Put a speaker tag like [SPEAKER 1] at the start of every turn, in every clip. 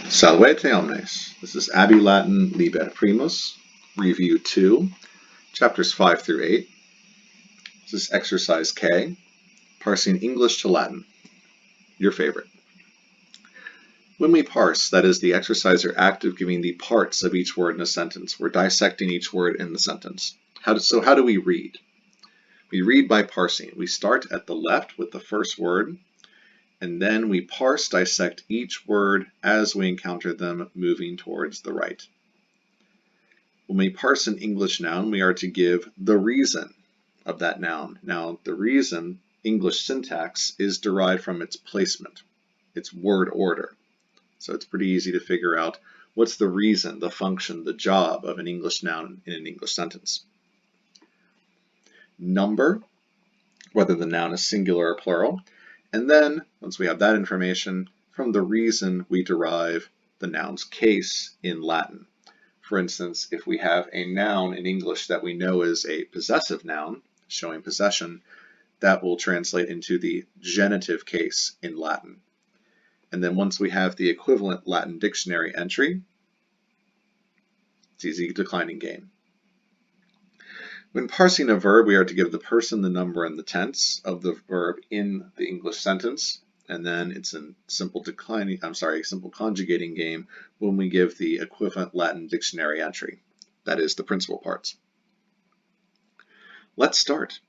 [SPEAKER 1] Salvete omnes. This is Abbey Latin Liber Primus, Review 2, chapters 5 through 8. This is exercise K, parsing English to Latin. Your favorite. When we parse, that is, the exercise or act of giving the parts of each word in a sentence. We're dissecting each word in the sentence. How do we read? We read by parsing. We start at the left with the first word, and then we dissect each word as we encounter them moving towards the right. When we parse an English noun, we are to give the reason of that noun. Now, the reason, English syntax, is derived from its placement, its word order. So it's pretty easy to figure out what's the reason, the function, the job of an English noun in an English sentence. Number, whether the noun is singular or plural. And then, once we have that information, from the reason we derive the noun's case in Latin. For instance, if we have a noun in English that we know is a possessive noun, showing possession, that will translate into the genitive case in Latin. And then once we have the equivalent Latin dictionary entry, it's easy declining game. When parsing a verb, we are to give the person, the number, and the tense of the verb in the English sentence. And then it's a simple conjugating game when we give the equivalent Latin dictionary entry. That is the principal parts. Let's start.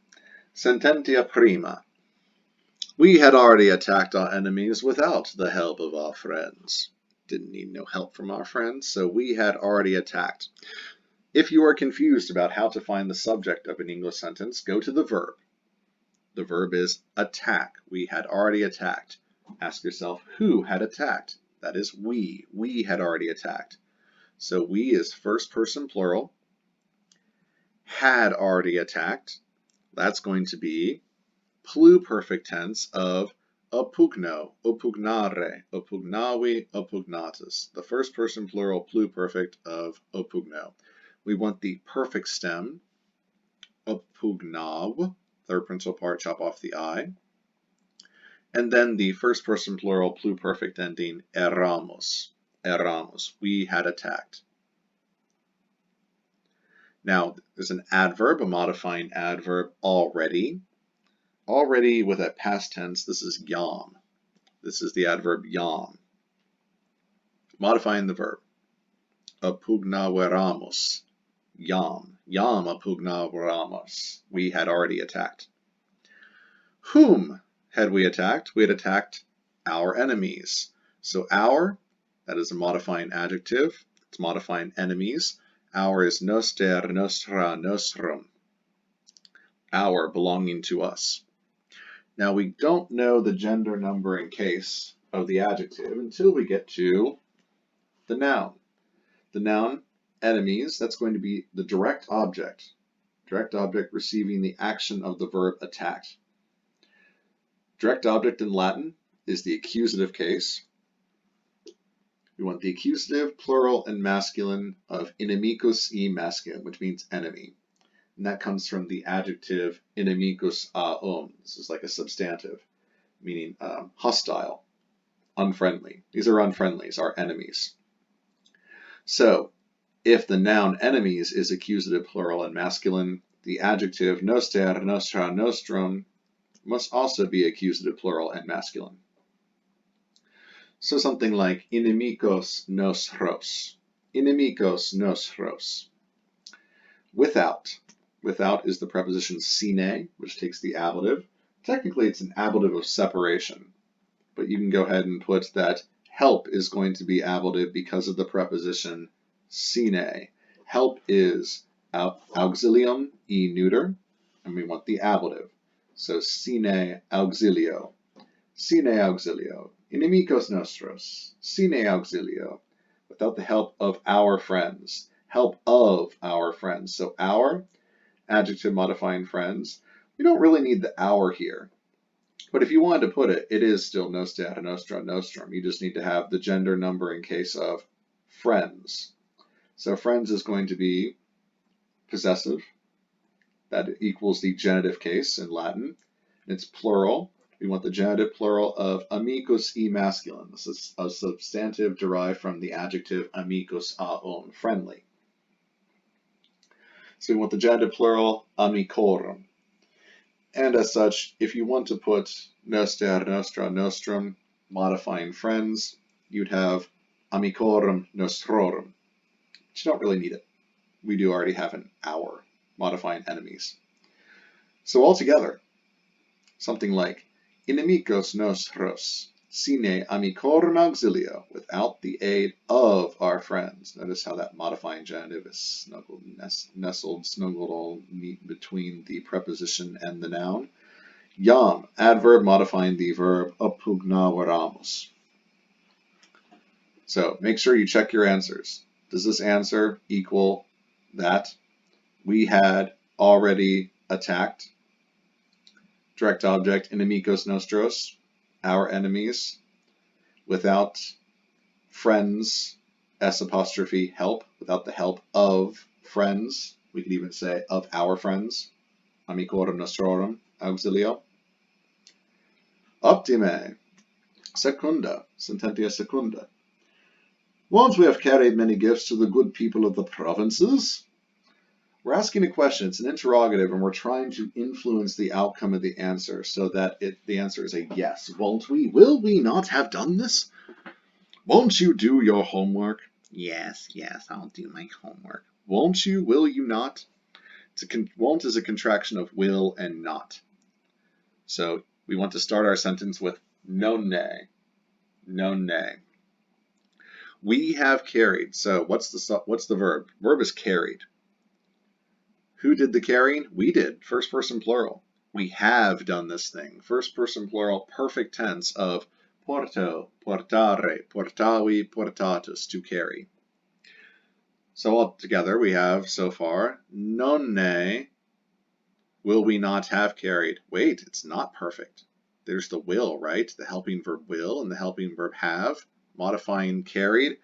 [SPEAKER 1] Cententia Prima. We had already attacked our enemies without the help of our friends. Didn't need no help from our friends, so we had already attacked. If you are confused about how to find the subject of an English sentence, go to the verb. The verb is attack. We had already attacked. Ask yourself, who had attacked? That is we. We had already attacked. So we is first person plural. Had already attacked. That's going to be pluperfect tense of opugno, opugnare, opugnavi, opugnatus. The first person plural pluperfect of opugno. We want the perfect stem, opugnav, third principal part, chop off the I. And then the first person plural pluperfect ending, eramos, eramos. We had attacked. Now, there's an adverb, a modifying adverb, already. Already with a past tense, this is yam. This is the adverb yam. Modifying the verb. Apugnaveramos. Yam. Yam apugnaveramos. We had already attacked. Whom had we attacked? We had attacked our enemies. So our, that is a modifying adjective. It's modifying enemies. Our is noster, nostra, nostrum. Our, belonging to us. Now, we don't know the gender, number, and case of the adjective until we get to the noun. The noun, enemies, that's going to be the direct object receiving the action of the verb attacked. Direct object in Latin is the accusative case. We want the accusative, plural, and masculine of inimicus e masculine, which means enemy. And that comes from the adjective inimicus a This is like a substantive, meaning hostile, unfriendly. These are unfriendlies, our enemies. So, if the noun enemies is accusative, plural, and masculine, the adjective noster, nostra, nostrum must also be accusative, plural, and masculine. So something like inimicos nosros. Inimicos nosros. Without. Without is the preposition sine, which takes the ablative. Technically, it's an ablative of separation, but you can go ahead and put that help is going to be ablative because of the preposition sine. Help is auxilium e neuter, and we want the ablative. So sine auxilio. Sine auxilio. Inimicos nostros. Sine auxilio. Without the help of our friends. Help of our friends. So our, adjective modifying friends. We don't really need the our here. But if you wanted to put it, it is still noster, nostra, nostrum. You just need to have the gender, number in case of friends. So friends is going to be possessive. That equals the genitive case in Latin. It's plural. We want the genitive plural of amicus e masculine. This is a substantive derived from the adjective amicus aum, friendly. So we want the genitive plural amicorum. And as such, if you want to put noster, nostra, nostrum, modifying friends, you'd have amicorum nostrorum. But you don't really need it. We do already have an our, modifying enemies. So altogether, something like inimicos nostros, sine amicorum auxilio, without the aid of our friends. Notice how that modifying genitive is snuggled, nestled, snuggled all neat between the preposition and the noun. Iam, adverb modifying the verb appugnaveramus. So make sure you check your answers. Does this answer equal that we had already attacked? Direct object, inimicos nostros, our enemies, without friends, s apostrophe help, without the help of friends. We could even say of our friends, amicorum nostrorum auxilio. Optime. Secunda, Cententia Secunda. Won't we have carried many gifts to the good people of the provinces? We're asking a question, it's an interrogative, and we're trying to influence the outcome of the answer so that the answer is a yes. Won't we? Will we not have done this? Won't you do your homework? Yes, I'll do my homework. Won't you? Will you not? Won't is a contraction of will and not. So we want to start our sentence with nonnae. Nonnae. We have carried. So what's the verb? Verb is carried. Who did the carrying? We did. First person plural. We have done this thing. First person plural, perfect tense of porto, portare, portavi, portatus, to carry. So altogether we have so far nonnae, will we not have carried. Wait, it's not perfect. There's the will, right? The helping verb will and the helping verb have. Modifying carried.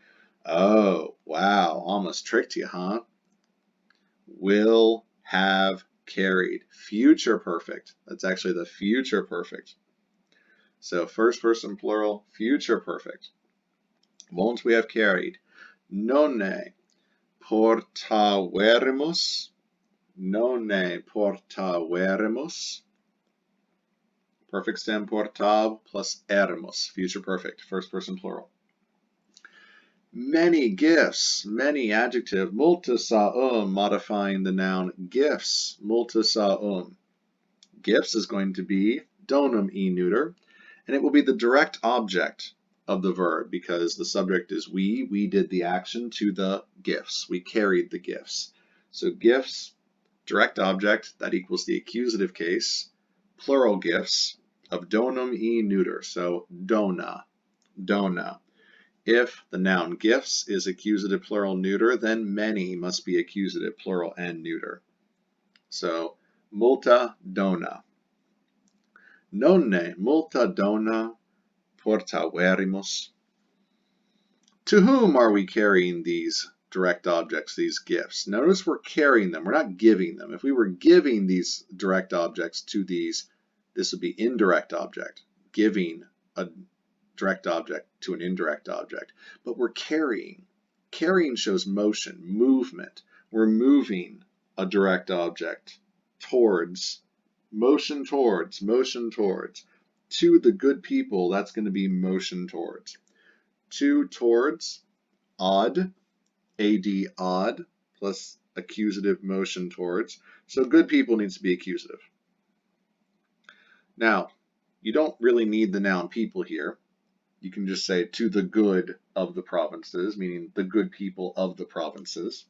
[SPEAKER 1] Oh, wow, almost tricked you, huh? Will have carried. Future perfect. That's actually the future perfect. So first person plural, future perfect. Won't we have carried? Nonnae portaverimus. Nonnae portaverimus. Perfect stem portav plus erimus. Future perfect. First person plural. Many gifts, many adjective, multisaum, modifying the noun gifts, multisaum. Gifts is going to be donum e neuter, and it will be the direct object of the verb because the subject is we did the action to the gifts, we carried the gifts. So gifts, direct object, that equals the accusative case, plural gifts of donum e neuter, so dona, dona. If the noun gifts is accusative plural neuter, then many must be accusative plural and neuter. So multa dona. Nonnae multa dona portaverimus. To whom are we carrying these direct objects, these gifts? Notice we're carrying them, we're not giving them. If we were giving these direct objects to these, this would be indirect object, giving a direct object to an indirect object, but we're carrying. Carrying shows motion, movement. We're moving a direct object towards, motion towards. To the good people, that's going to be motion towards. To towards, odd, ad odd, plus accusative motion towards. So good people needs to be accusative. Now, you don't really need the noun people here. You can just say to the good of the provinces, meaning the good people of the provinces.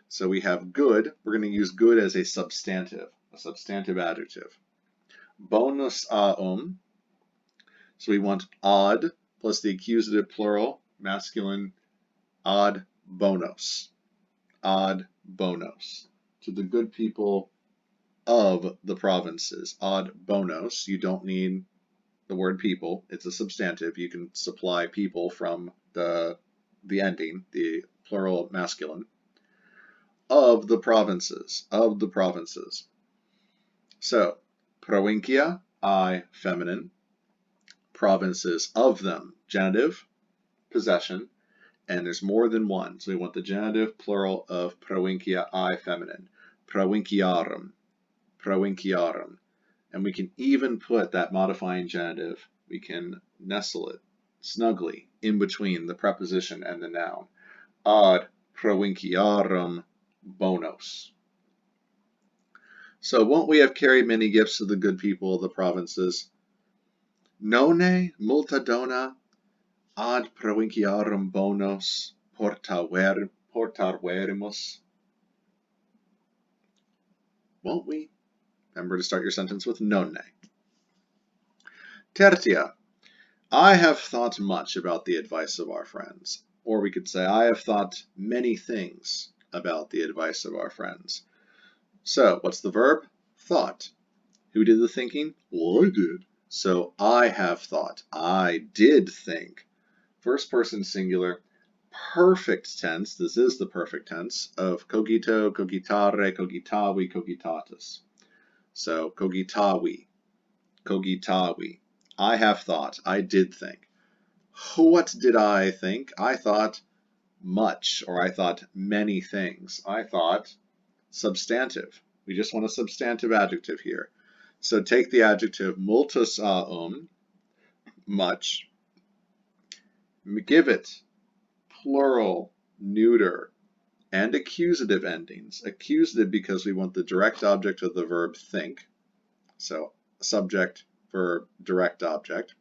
[SPEAKER 1] So we have good. We're going to use good as a substantive adjective. Bonus aum. So we want odd plus the accusative plural, masculine, ad bonos. Ad bonos. To the good people of the provinces. Ad bonos. You don't need the word people, it's a substantive. You can supply people from the ending, the plural masculine. Of the provinces, So, provincia, I, feminine. Provinces, of them, genitive, possession, and there's more than one. So we want the genitive plural of provincia I, feminine. Provinciarum, provinciarum. And we can even put that modifying genitive, we can nestle it snugly in between the preposition and the noun. Ad provinciarum bonos. So won't we have carried many gifts to the good people of the provinces? Nonnae multa dona ad provinciarum bonos portarverimus. Won't we? Remember to start your sentence with nonnae. Tertia. I have thought much about the advice of our friends. Or we could say, I have thought many things about the advice of our friends. So, what's the verb? Thought. Who did the thinking? Well, I did. So, I have thought. I did think. First person singular, perfect tense. This is the perfect tense of cogito, cogitare, cogitavi, cogitatus. So, cogitavi, cogitavi. I have thought. I did think. What did I think? I thought much, or I thought many things. I thought substantive. We just want a substantive adjective here. So take the adjective multus much, give it plural, neuter, and accusative endings. Accusative because we want the direct object of the verb think. So subject, verb, direct object.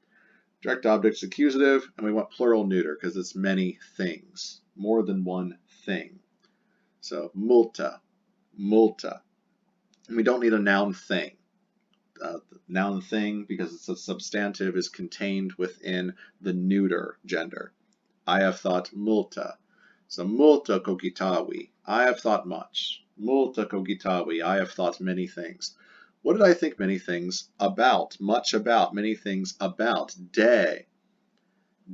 [SPEAKER 1] Direct object's accusative, and we want plural neuter because it's many things, more than one thing. So multa, multa. And we don't need a noun thing. The noun thing, because it's a substantive, is contained within the neuter gender. I have thought multa. So multa cogitavi. I have thought much. Multa cogitavi. I have thought many things. What did I think many things about? Much about. Many things about. De.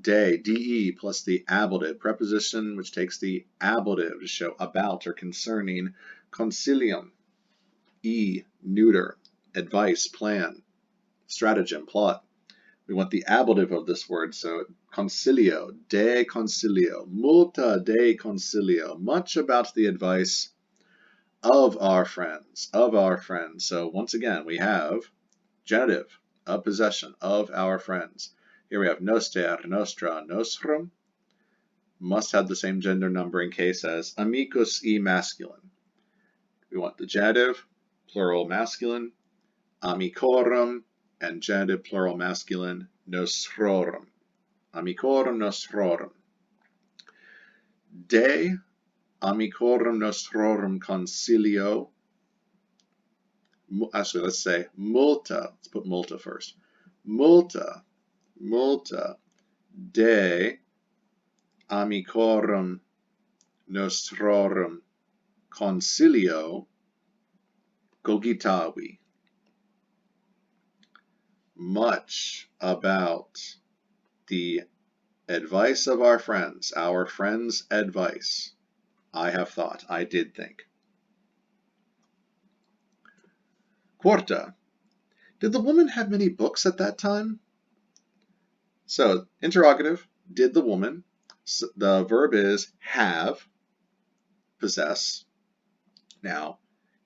[SPEAKER 1] De. De plus the ablative. Preposition which takes the ablative to show about or concerning. Consilium. E. Neuter. Advice. Plan. Stratagem. Plot. We want the ablative of this word, so concilio, de concilio, multa de concilio, much about the advice of our friends, of our friends. So once again, we have genitive, of possession, of our friends. Here we have noster, nostra, nostrum, must have the same gender numbering case as amicus e masculine. We want the genitive, plural masculine, amicorum, and genitive plural masculine, nostrorum. Amicorum nostrorum. De amicorum nostrorum concilio. Actually, let's say multa. Let's put multa first. Multa de amicorum nostrorum concilio cogitavi. Much about the advice of our friends' advice. I have thought, I did think. Quarta. Did the woman have many books at that time? So, interrogative, did the woman. So the verb is have, possess. Now,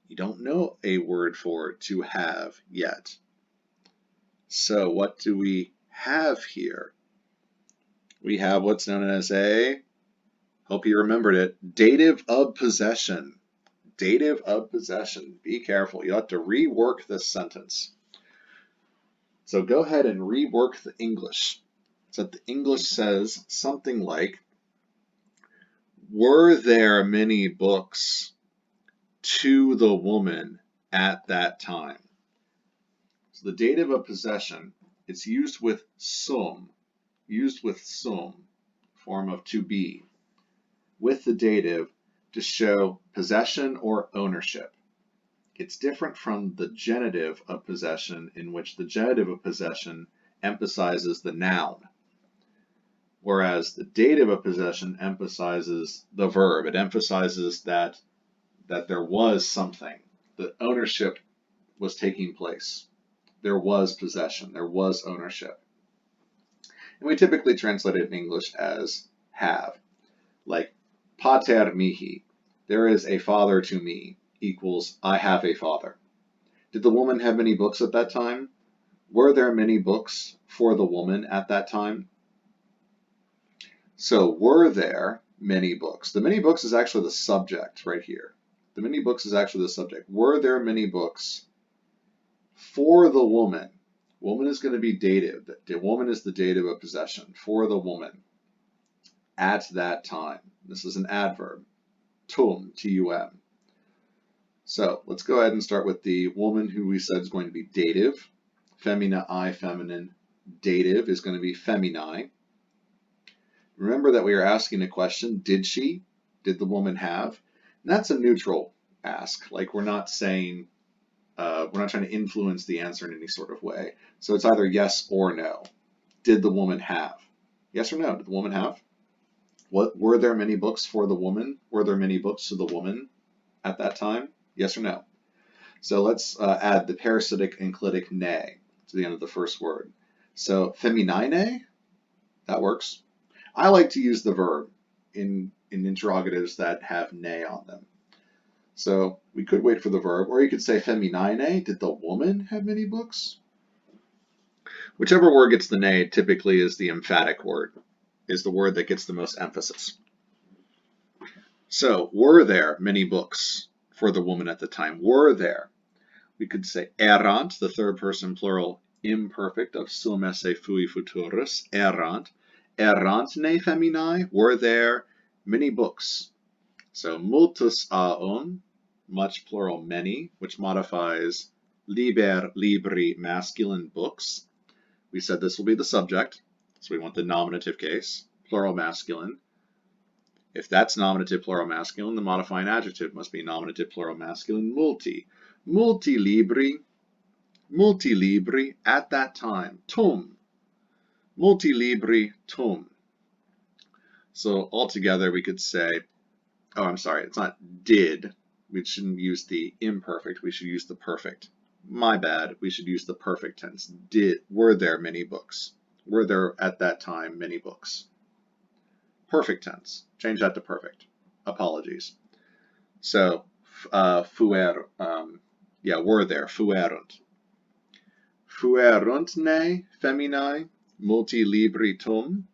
[SPEAKER 1] you don't know a word for to have yet. So what do we have here? We have what's known as a, hope you remembered it, dative of possession. Dative of possession. Be careful. You have to rework this sentence. So go ahead and rework the English. So the English says something like, were there many books to the woman at that time? So the dative of possession, it's used with sum, form of to be, with the dative to show possession or ownership. It's different from the genitive of possession, in which the genitive of possession emphasizes the noun, whereas the dative of possession emphasizes the verb. It emphasizes that there was something, that ownership was taking place. there was possession, there was ownership. And we typically translate it in English as have, like pater mihi, there is a father to me, equals I have a father. Did the woman have many books at that time? Were there many books for the woman at that time? So were there many books? The many books is actually the subject right here. The many books is actually the subject. Were there many books for the woman? Woman is going to be dative. The woman is the dative of possession. For the woman at that time. This is an adverb. Tum, T-U-M. So let's go ahead and start with the woman who we said is going to be dative. Femina, I, feminine. Dative is going to be feminae. Remember that we are asking a question, did she? Did the woman have? And that's a neutral ask. Like we're not saying, we're not trying to influence the answer in any sort of way. So it's either yes or no. Did the woman have? Yes or no? Did the woman have? What, were there many books for the woman? Were there many books to the woman at that time? Yes or no? So let's add the parasitic enclitic ne to the end of the first word. So feminine, that works. I like to use the verb in interrogatives that have ne on them. So we could wait for the verb, or you could say feminine, did the woman have many books? Whichever word gets the ne typically is the emphatic word, is the word that gets the most emphasis. So were there many books for the woman at the time? Were there? We could say erant, the third person plural imperfect of sum esse fui futurus, erant. Erant ne feminae, were there many books? So multus aon, much plural many, which modifies liber, libri, masculine books. We said this will be the subject, so we want the nominative case, plural masculine. If that's nominative plural masculine, the modifying adjective must be nominative plural masculine multi. Multi libri, at that time, tum. Multi libri, tum. So altogether we could say, oh, I'm sorry, it's not did. We shouldn't use the imperfect, we should use the perfect. My bad, we should use the perfect tense. Did, were there many books? Were there at that time many books? Perfect tense. Change that to perfect. Apologies. So, were there, fuerunt. Fuerunt ne feminae multi libri tum.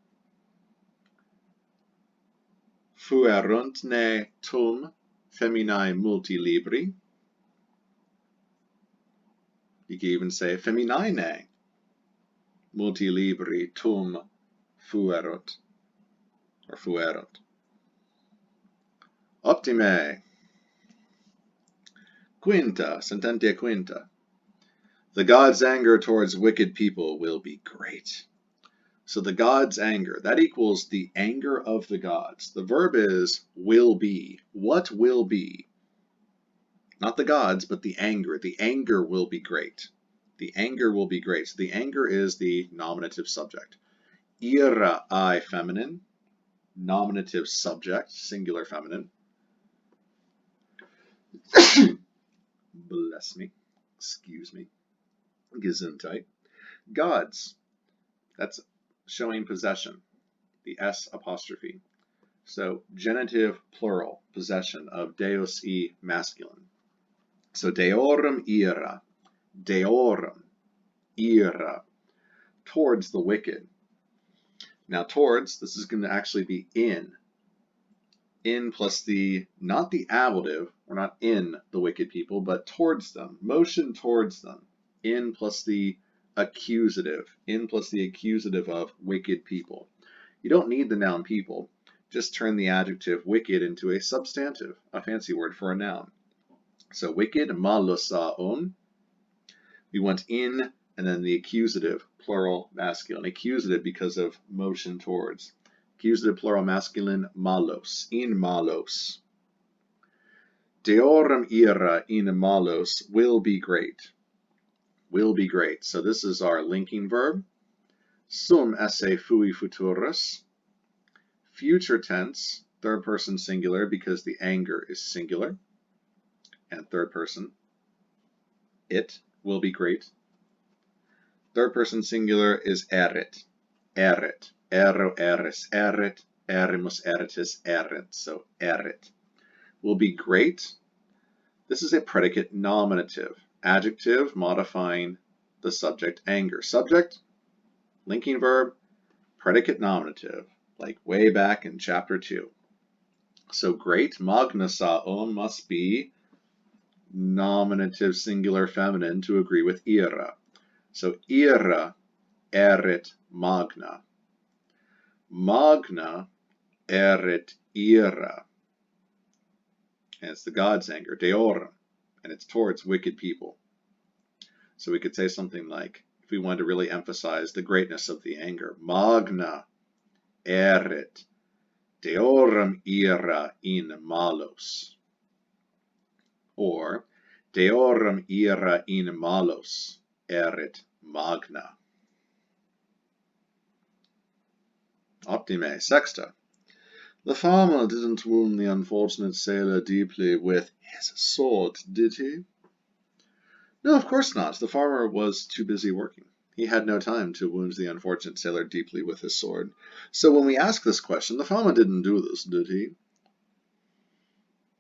[SPEAKER 1] Fuerunt ne tum feminae multi libri. You can even say feminae multi libri tum fuerunt. Or fuerunt. Optime. Quinta, sententia quinta. The God's anger towards wicked people will be great. So the God's anger, that equals the anger of the gods. The verb is will be. What will be? Not the gods, but the anger. The anger will be great. The anger will be great. So the anger is the nominative subject. Ira, I, feminine. Nominative subject, singular feminine. Bless me. Excuse me. Gesundheit. Gods. That's showing possession. The S apostrophe. So genitive plural, possession of deus e masculine. So deorum ira. Deorum ira. Towards the wicked. Now towards, this is going to actually be in. In plus the, not the ablative, we're not in the wicked people, but towards them. Motion towards them. In plus the accusative. In plus the accusative of wicked people. You don't need the noun people. Just turn the adjective wicked into a substantive, a fancy word for a noun. So wicked, malosaon. We want in and then the accusative, plural masculine. Accusative because of motion towards. Accusative plural masculine, malos, in malos. Deorum ira in malos will be great. Will be great. So this is our linking verb. Sum esse fui futurus. Future tense, third person singular because the anger is singular. And third person, it will be great. Third person singular is erit. Erit. Ero eris erit. Erimus eritis erent. So erit will be great. This is a predicate nominative. Adjective modifying the subject anger. Subject, linking verb, predicate nominative, like way back in chapter 2. So great, magnasaon must be nominative singular feminine to agree with ira. So ira erit magna. Magna erit ira. And it's the God's anger, deorum, and it's towards wicked people. So we could say something like, if we wanted to really emphasize the greatness of the anger, magna erit deorum ira in malos. Or deorum ira in malos erit magna. Optime sexta. The farmer didn't wound the unfortunate sailor deeply with his sword, did he? No, of course not. The farmer was too busy working. He had no time to wound the unfortunate sailor deeply with his sword. So when we ask this question, the farmer didn't do this, did he?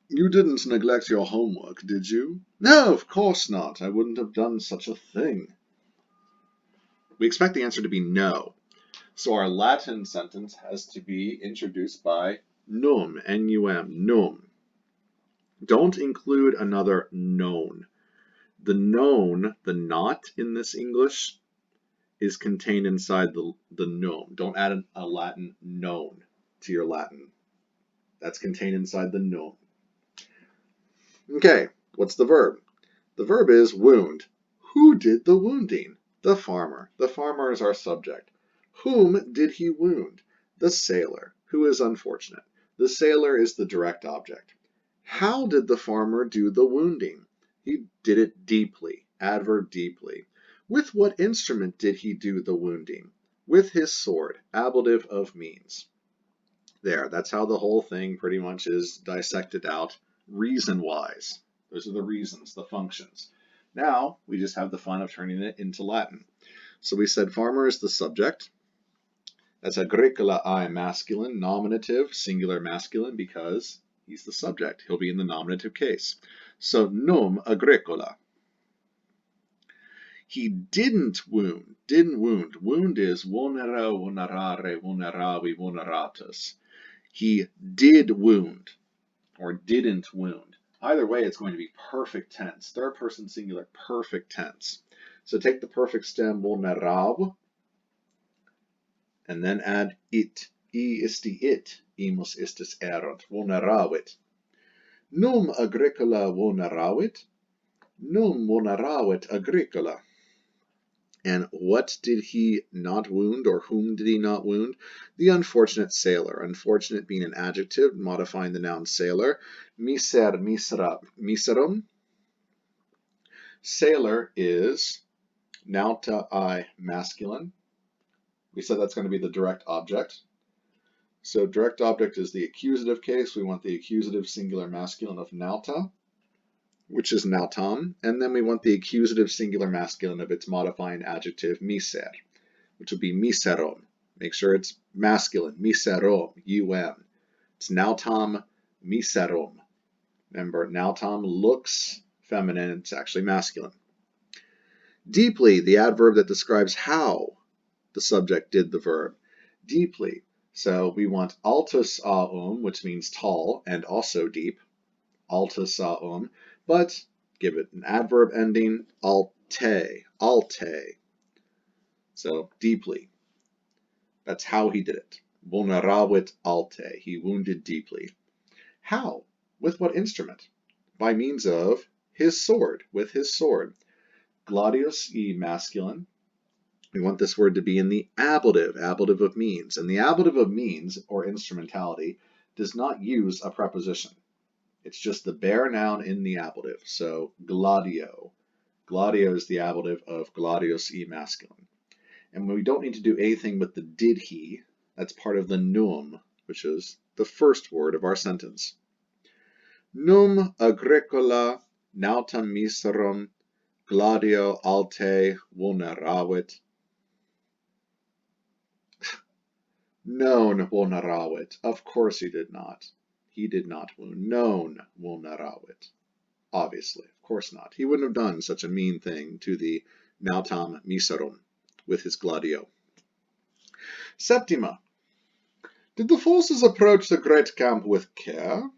[SPEAKER 1] You didn't neglect your homework, did you? No, of course not. I wouldn't have done such a thing. We expect the answer to be no. So our Latin sentence has to be introduced by num, N-U-M, num. Don't include another known. The known, the not in this English, is contained inside the num. Don't add a Latin known to your Latin. That's contained inside the num. Okay, what's the verb? The verb is wound. Who did the wounding? The farmer. The farmer is our subject. Whom did he wound? The sailor, who is unfortunate. The sailor is the direct object. How did the farmer do the wounding? He did it deeply. Adverb deeply. With what instrument did he do the wounding? With his sword. Ablative of means. There, that's how the whole thing pretty much is dissected out reason-wise. Those are the reasons, the functions. Now, we just have the fun of turning it into Latin. So we said farmer is the subject. That's agricola I masculine, nominative, singular masculine, because he's the subject. He'll be in the nominative case. So num agricola. He didn't wound. Didn't wound. Wound is vulnera, vulnerare, vulneravi, vulneratus. He did wound, or didn't wound. Either way, it's going to be perfect tense. Third person singular, perfect tense. So take the perfect stem vulnerav, and then add it. I isti it, imus istis erat, vulneravit. Num agricola vulneravit, num vulneravit agricola. And what did he not wound, or whom did he not wound? The unfortunate sailor. Unfortunate being an adjective, modifying the noun sailor. Miser, misera, miserum. Sailor is nauta I masculine. We said that's going to be the direct object. So direct object is the accusative case. We want the accusative singular masculine of nauta, which is nautam, and then we want the accusative singular masculine of its modifying adjective miser, which would be miserum. Make sure it's masculine, miserum, um. It's nautam miserum. Remember, nautam looks feminine, it's actually masculine. Deeply, the adverb that describes how the subject did the verb. Deeply. So we want altus aum, which means tall and also deep. Altus aum. But give it an adverb ending, alte, alte. So deeply. That's how he did it. Vulneravit alte. He wounded deeply. How? With what instrument? By means of his sword. With his sword. Gladius e masculine. We want this word to be in the ablative, ablative of means. And the ablative of means, or instrumentality, does not use a preposition. It's just the bare noun in the ablative. So gladio. Gladio is the ablative of gladius e masculine. And we don't need to do anything with the did he. That's part of the num, which is the first word of our sentence. Num agricola nautam miserum gladio alte vulneravit Non vulneravit. Of course he did not. He did not wound. Non vulneravit. Obviously, of course not. He wouldn't have done such a mean thing to the nautam miserum with his gladio. Septima. Did the forces approach the great camp with care?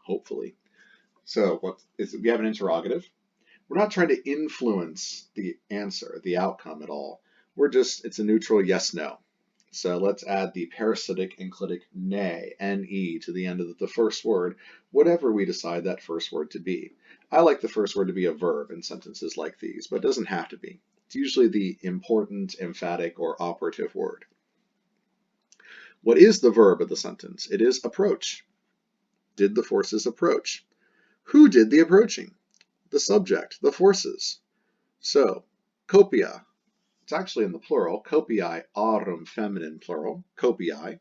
[SPEAKER 1] Hopefully. So we have an interrogative. We're not trying to influence the answer, the outcome at all. It's a neutral yes-no. So let's add the parasitic enclitic ne, ne, to the end of the first word, whatever we decide that first word to be. I like the first word to be a verb in sentences like these, but it doesn't have to be. It's usually the important, emphatic, or operative word. What is the verb of the sentence? It is approach. Did the forces approach? Who did the approaching? The subject, the forces. So, copia. It's actually in the plural. Copiae aurum, feminine plural. Copiae.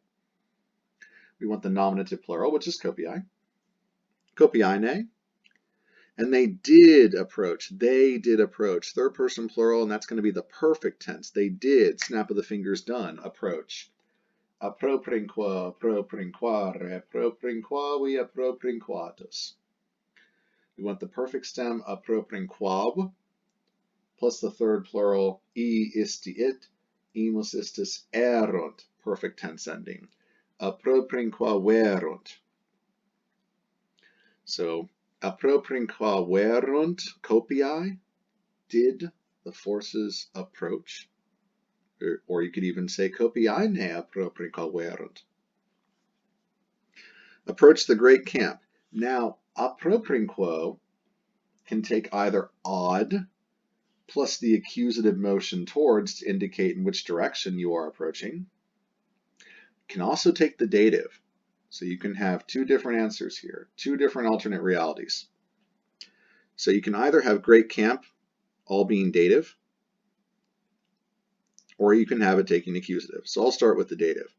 [SPEAKER 1] We want the nominative plural, which is copiae. Copiae. And they did approach. They did approach. Third person plural, and that's going to be the perfect tense. They did. Snap of the fingers done. Approach. Approprinqua, approprinquare, approprinquavi, approprinquatus. We want the perfect stem approprinquab plus the third plural e isti it, imus istis erunt, perfect tense ending. Approprinquaverunt. So approprinquaverunt copiae, did the forces approach? Or you could even say copiae approprinquaverunt. Approach the great camp. Now, approprinquo can take either ad plus the accusative motion towards to indicate in which direction you are approaching. It can also take the dative. So you can have two different answers here, two different alternate realities. So you can either have great camp all being dative, or you can have it taking accusative. So I'll start with the dative.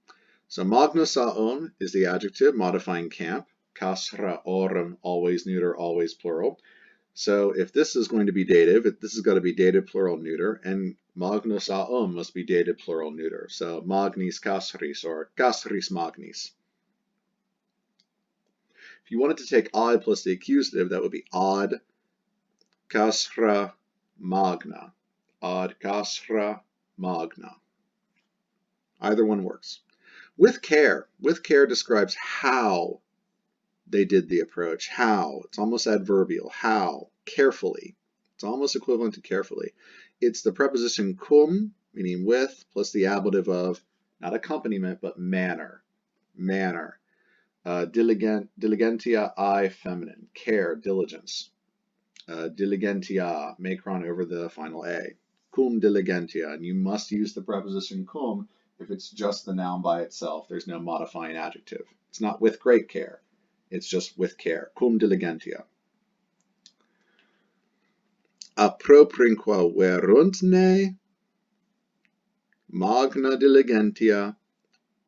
[SPEAKER 1] So magnus aum is the adjective modifying camp. Casra aurum, always neuter, always plural. So if this is going to be dative, this has got to be dative plural neuter, and magnus aum must be dative plural neuter. So magnis casris or casris magnis. If you wanted to take ad plus the accusative, that would be ad casra magna. Ad casra magna. Either one works. With care describes how they did the approach. How. It's almost adverbial. How. Carefully. It's almost equivalent to carefully. It's the preposition cum, meaning with, plus the ablative of, not accompaniment, but manner. Manner. Diligentia I feminine. Care, diligence. Diligentia, macron over the final A. Cum diligentia. And you must use the preposition cum if it's just the noun by itself. There's no modifying adjective. It's not with great care. It's just with care. Cum diligentia. Approprinquaverunt ne, magna diligentia,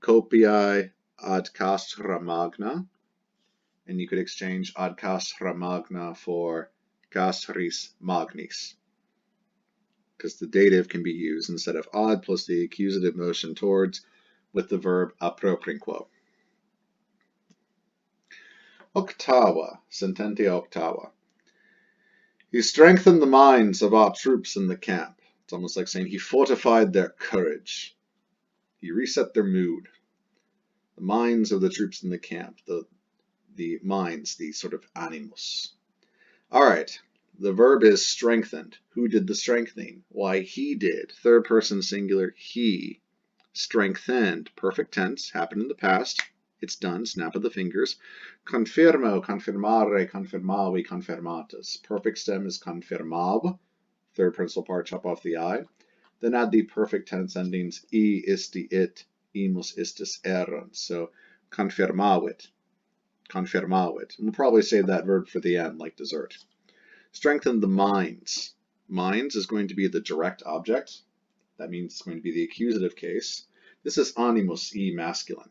[SPEAKER 1] copiae ad castra magna. And you could exchange ad castra magna for castris magnis, because the dative can be used instead of ad plus the accusative motion towards with the verb approprinquo. Octava, Cententia octava. He strengthened the minds of our troops in the camp. It's almost like saying he fortified their courage. He reset their mood. The minds of the troops in the camp, the minds, the sort of animus. All right, the verb is strengthened. Who did the strengthening? Why, he did. Third person singular, he. Strengthened, perfect tense, happened in the past. It's done, snap of the fingers. Confirmo, confirmare, confirmavi, confirmatus. Perfect stem is confirmab. Third principal part, chop off the I. Then add the perfect tense endings e, isti, it, imus, istis, erunt. So confirmavit, confirmavit. We'll probably save that verb for the end, like dessert. Strengthen the minds. Minds is going to be the direct object. That means it's going to be the accusative case. This is animus, e masculine.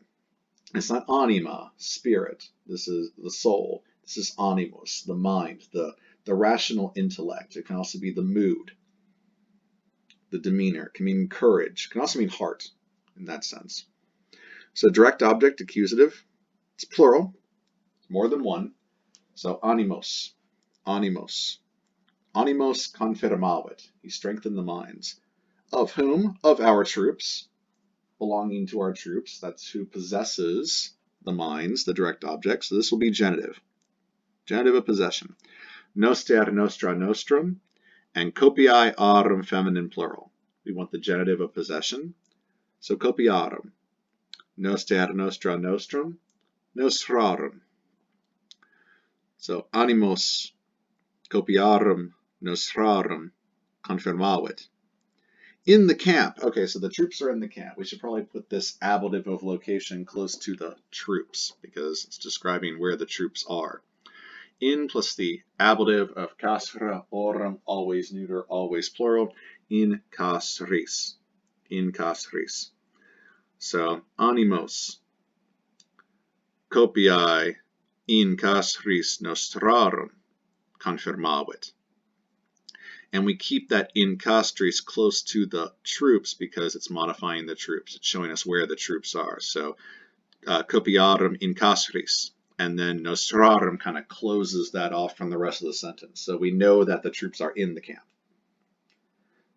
[SPEAKER 1] It's not anima, spirit. This is the soul. This is animus, the mind, the rational intellect. It can also be the mood, the demeanor. It can mean courage. It can also mean heart in that sense. So direct object, accusative, it's plural, more than one. So animos, animos. Animos confirmavit. He strengthened the minds. Of whom? Of our troops, belonging to our troops. That's who possesses the minds, the direct object. So this will be genitive. Genitive of possession. Noster, nostra, nostrum, and copiae aurum feminine plural. We want the genitive of possession. So copiarum. Noster, nostra, nostrum, nostrarum. So animos copiarum nostrarum confirmavit. In the camp. Okay, so the troops are in the camp. We should probably put this ablative of location close to the troops because it's describing where the troops are. In plus the ablative of casra, orum, always neuter, always plural, in casris. In casris. So animos copiae in casris nostrarum confirmavit. And we keep that in castris close to the troops because it's modifying the troops. It's showing us where the troops are. So copiarum in castris. And then nostrarum kind of closes that off from the rest of the sentence. So we know that the troops are in the camp.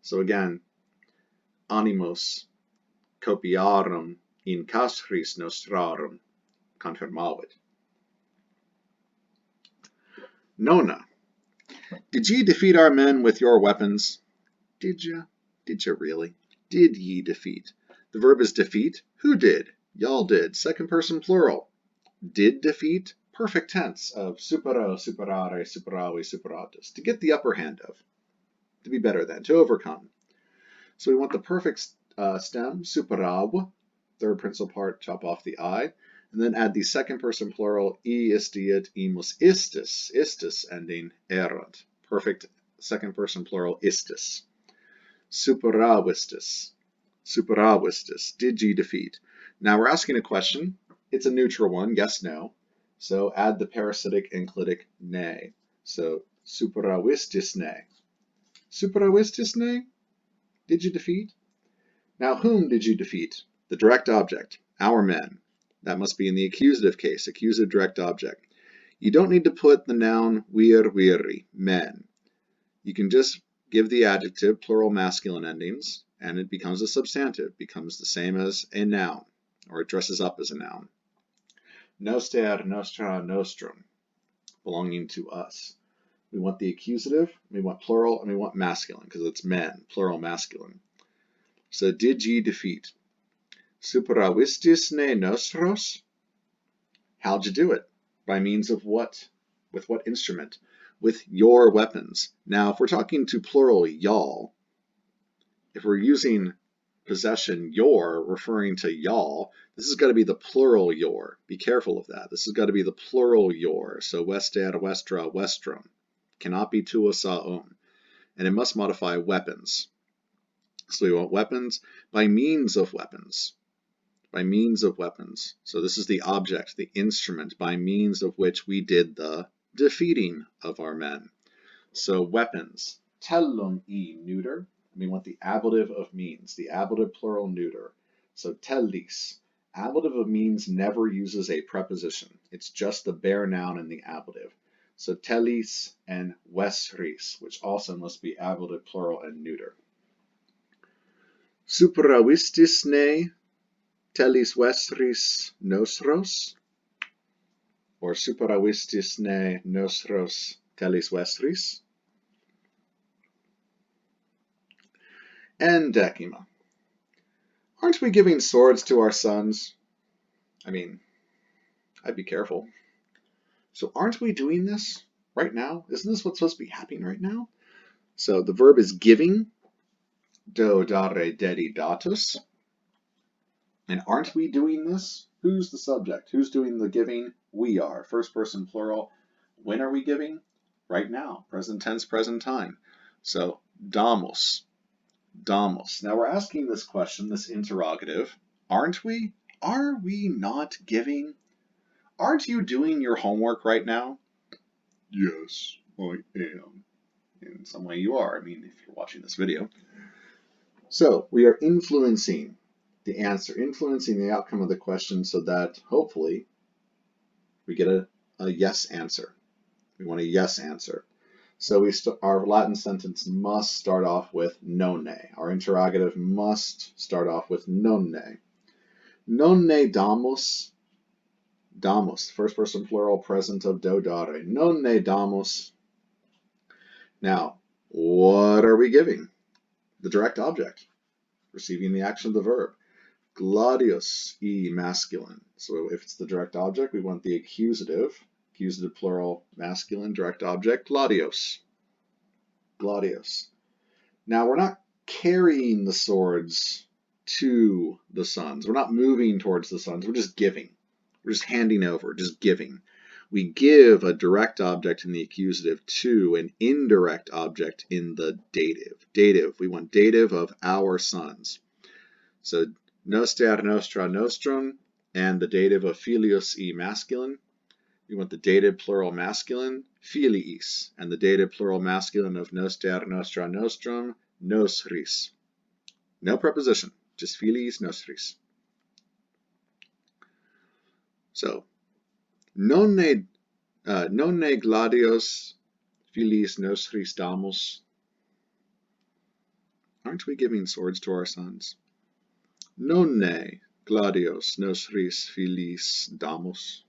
[SPEAKER 1] So again, animos copiarum in castris nostrarum confirmavit. Nona. Did ye defeat our men with your weapons? Did ya? Did ya really? Did ye defeat? The verb is defeat. Who did? Y'all did. Second person plural. Did defeat? Perfect tense of supero, superare, superavi, superatus. To get the upper hand of. To be better than. To overcome. So we want the perfect stem, superav. Third principal part, chop off the I. And then add the second person plural, e istiat, imus istis. Istis ending, erant. Perfect second person plural, istis. Superavistis. Superavistis. Did ye defeat? Now we're asking a question. It's a neutral one, yes, no. So add the parasitic enclitic ne. So superavistis ne. Superavistis ne? Did you defeat? Now whom did you defeat? The direct object, our men. That must be in the accusative case, accusative direct object. You don't need to put the noun vir, viri, men. You can just give the adjective, plural masculine endings, and it becomes a substantive, becomes the same as a noun, or it dresses up as a noun. Noster, nostra, nostrum, belonging to us. We want the accusative, we want plural, and we want masculine, because it's men, plural masculine. So did ye defeat? Superavistis ne nostros? How'd you do it? By means of what? With what instrument? With your weapons. Now, if we're talking to plural y'all, if we're using possession your, referring to y'all, this has got to be the plural your. Be careful of that. This has got to be the plural your. So wester, westra, westrum. Cannot be tuosa and it must modify weapons. So we want weapons by means of weapons. By means of weapons. So this is the object, the instrument by means of which we did the defeating of our men. So weapons. Tellum e neuter. We want the ablative of means, the ablative plural neuter. So tellis. Ablative of means never uses a preposition. It's just the bare noun in the ablative. So tellis and westris, which also must be ablative plural and neuter. Superavistis ne tellis vestris nostros, or superavistis ne nostros tellis vestris. And decima. Aren't we giving swords to our sons? I mean, I'd be careful. So aren't we doing this right now? Isn't this what's supposed to be happening right now? So the verb is giving, do, dare, dedi, datus. And aren't we doing this? Who's the subject? Who's doing the giving? We are. First person plural. When are we giving? Right now. Present tense, present time. So damos. Damos. Now we're asking this question, this interrogative. Aren't we? Are we not giving? Aren't you doing your homework right now? Yes, I am. In some way you are. I mean, if you're watching this video. So we are influencing. the answer, influencing the outcome of the question so that hopefully we get a yes answer. We want a yes answer. So our Latin sentence must start off with nonnae. Our interrogative must start off with nonnae. Nonnae damus, damus, first person plural, present of do dare. Nonnae damus. Now, what are we giving? The direct object, receiving the action of the verb. Gladius, masculine. So if it's the direct object, we want the accusative plural, masculine, direct object, gladios. Gladius. Now we're not carrying the swords to the sons. We're not moving towards the sons. We're just giving. We're just handing over, just giving. We give a direct object in the accusative to an indirect object in the dative. Dative, we want dative of our sons. So noster, nostra, nostrum, and the dative of filius, masculine. We want the dative plural masculine, filiis, and the dative plural masculine of noster, nostra, nostrum, nostris. No preposition, just filiis, nostris. So, nonnae gladios filiis nostris damus. Aren't we giving swords to our sons? Nonnae gladios nostris filiis damus.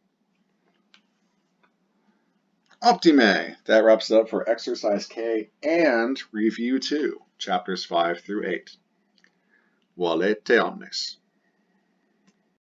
[SPEAKER 1] Optime! That wraps it up for Exercise K and Review 2, Chapters 5 through 8. Volete omnes.